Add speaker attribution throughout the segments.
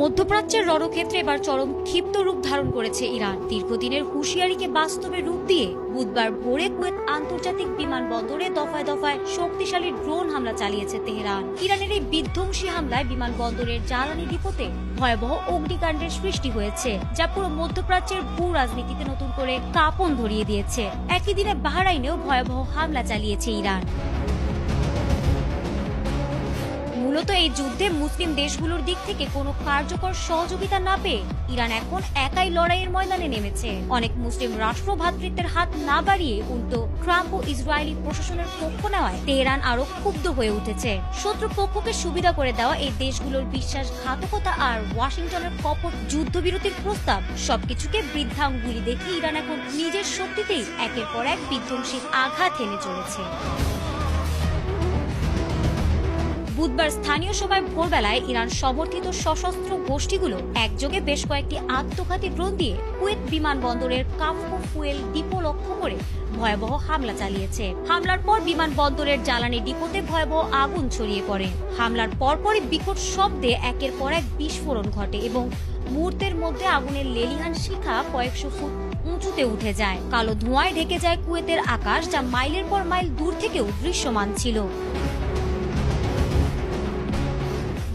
Speaker 1: মধ্যপ্রাচ্যের রণক্ষেত্রে এবার চরম ক্ষিপ্ত রূপ ধারণ করেছে ইরান। দীর্ঘদিনের হুঁশিয়ারিকে বাস্তবে রূপ দিয়ে বুধবার ভোরে কুয়েত আন্তর্জাতিক বিমানবন্দরে দফায় দফায় শক্তিশালী ড্রোন হামলা চালিয়েছে তেহরান। ইরানের এই বিধ্বংসী হামলায় বিমানবন্দরের জ্বালানি ডিপোতে ভয়াবহ অগ্নিকাণ্ডের সৃষ্টি হয়েছে, যা পুরো মধ্যপ্রাচ্যের ভূ রাজনীতিতে নতুন করে কাঁপন ধরিয়ে দিয়েছে। একই দিনে বাহরাইনেও ভয়াবহ হামলা চালিয়েছে ইরান। মূলত এই যুদ্ধে মুসলিম দেশগুলোর দিক থেকে কোনো কার্যকর সহযোগিতা না পেয়ে ইরান এখন একাই লড়াইয়ের ময়দানে নেমেছে। অনেক মুসলিম রাষ্ট্র ভ্রাতৃত্বের হাত না বাড়িয়ে উল্টো ট্রাম্প ও ইসরায়েলি প্রশাসনের পক্ষ নেওয়ায় তেহরান আরো ক্ষুব্ধ হয়ে উঠেছে। শত্রু পক্ষকে সুবিধা করে দেওয়া এই দেশগুলোর বিশ্বাসঘাতকতা আর ওয়াশিংটনের কপট যুদ্ধবিরতির প্রস্তাব সবকিছুকে বৃদ্ধাঙ্গুলি দেখে ইরান এখন নিজের শক্তিতেই একের পর এক বিধ্বংসী আঘাত হেনে চলেছে। বুধবার স্থানীয় সময় ভোরবেলায় ইরান সমর্থিত সশস্ত্র গোষ্ঠীগুলো একযোগে বেশ কয়েকটি আত্মঘাতী ড্রোন দিয়ে কুয়েত বিমানবন্দরের কাফো ফুয়েল ডিপো লক্ষ্য করে ভয়াবহ হামলা চালিয়েছে। হামলার পর বিমানবন্দরের জ্বালানি ডিপোতে ভয়াবহ আগুন ছড়িয়ে পড়ে। হামলার পরপরই বিকট শব্দে একের পর এক বিস্ফোরণ ঘটে এবং মুহূর্তের মধ্যে আগুনের লেলিহান শিখা কয়েকশো ফুট উঁচুতে উঠে যায়। কালো ধোঁয়ায় ঢেকে যায় কুয়েতের আকাশ, যা মাইলের পর মাইল দূর থেকেও দৃশ্যমান ছিল।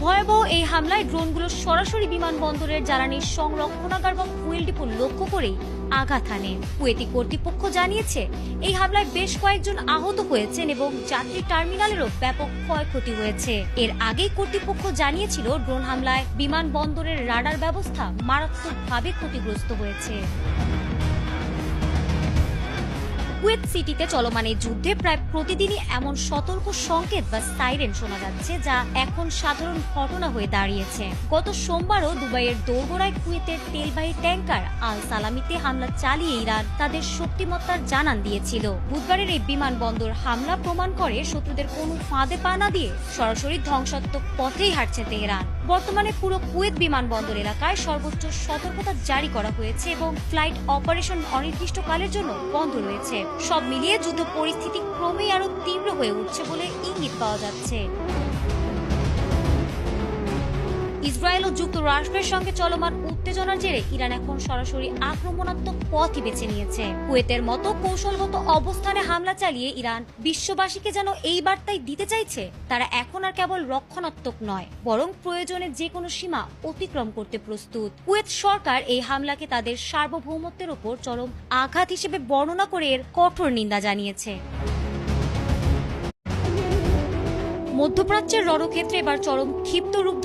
Speaker 1: ভয়াবহ এই হামলায় ড্রোনগুলো সরাসরি বিমানবন্দরের জ্বালানির সংরক্ষণাগার বা ফুয়েল ডিপো লক্ষ্য করেই আঘাত হানে। কুয়েতি কর্তৃপক্ষ জানিয়েছে এই হামলায় বেশ কয়েকজন আহত হয়েছেন এবং যাত্রী টার্মিনালেরও ব্যাপক ক্ষয়ক্ষতি হয়েছে। এর আগেই কর্তৃপক্ষ জানিয়েছিল ড্রোন হামলায় বিমানবন্দরের রাডার ব্যবস্থা মারাত্মকভাবে ক্ষতিগ্রস্ত হয়েছে। কুয়েত সিটিতে চলমান এই যুদ্ধে প্রায় প্রতিদিনই এমন সতর্ক সংকেত বা সাইরেন শোনা যাচ্ছে, যা এখন সাধারণ ঘটনা হয়ে দাঁড়িয়েছে। গত সোমবারও দুবাইয়ের দোরগোড়ায় কুয়েতের তেলবাহী ট্যাঙ্কার আল সালামিতে হামলা চালিয়ে ইরান তাদের শক্তিমত্তার জানান দিয়েছিল। বুধবারের এই বিমানবন্দর হামলা প্রমাণ করে শত্রুদের কোনো ফাঁদে পা না দিয়ে সরাসরি ধ্বংসাত্মক পথেই হাঁটছে তেহরান। বর্তমানে পুরো কুয়েত বিমানবন্দর এলাকায় সর্বোচ্চ সতর্কতা জারি করা হয়েছে এবং ফ্লাইট অপারেশন অনির্দিষ্টকালের জন্য বন্ধ রয়েছে। সব মিলিয়ে যুদ্ধ পরিস্থিতি ক্রমেই আরো তীব্র হয়ে উঠছে বলে ইঙ্গিত পাওয়া যাচ্ছে। ইসরায়েল ও যুক্তরাষ্ট্রের সঙ্গে চলমান উত্তেজনার জেরে ইরান এখন সরাসরি আক্রমণাত্মক পথই বেছে নিয়েছে। কুয়েতের মতো কৌশলগত অবস্থানে হামলা চালিয়ে ইরান বিশ্ববাসীকে যেন এই বার্তাই দিতে চাইছে তারা এখন আর কেবল রক্ষণাত্মক নয়, বরং প্রয়োজনে যে কোনো সীমা অতিক্রম করতে প্রস্তুত। কুয়েত সরকার এই হামলাকে তাদের সার্বভৌমত্বের ওপর চরম আঘাত হিসেবে বর্ণনা করে এর কঠোর নিন্দা জানিয়েছে। মধ্যপ্রাচ্যের রণক্ষেত্রে এবার চরম ক্ষিপ্ত রূপ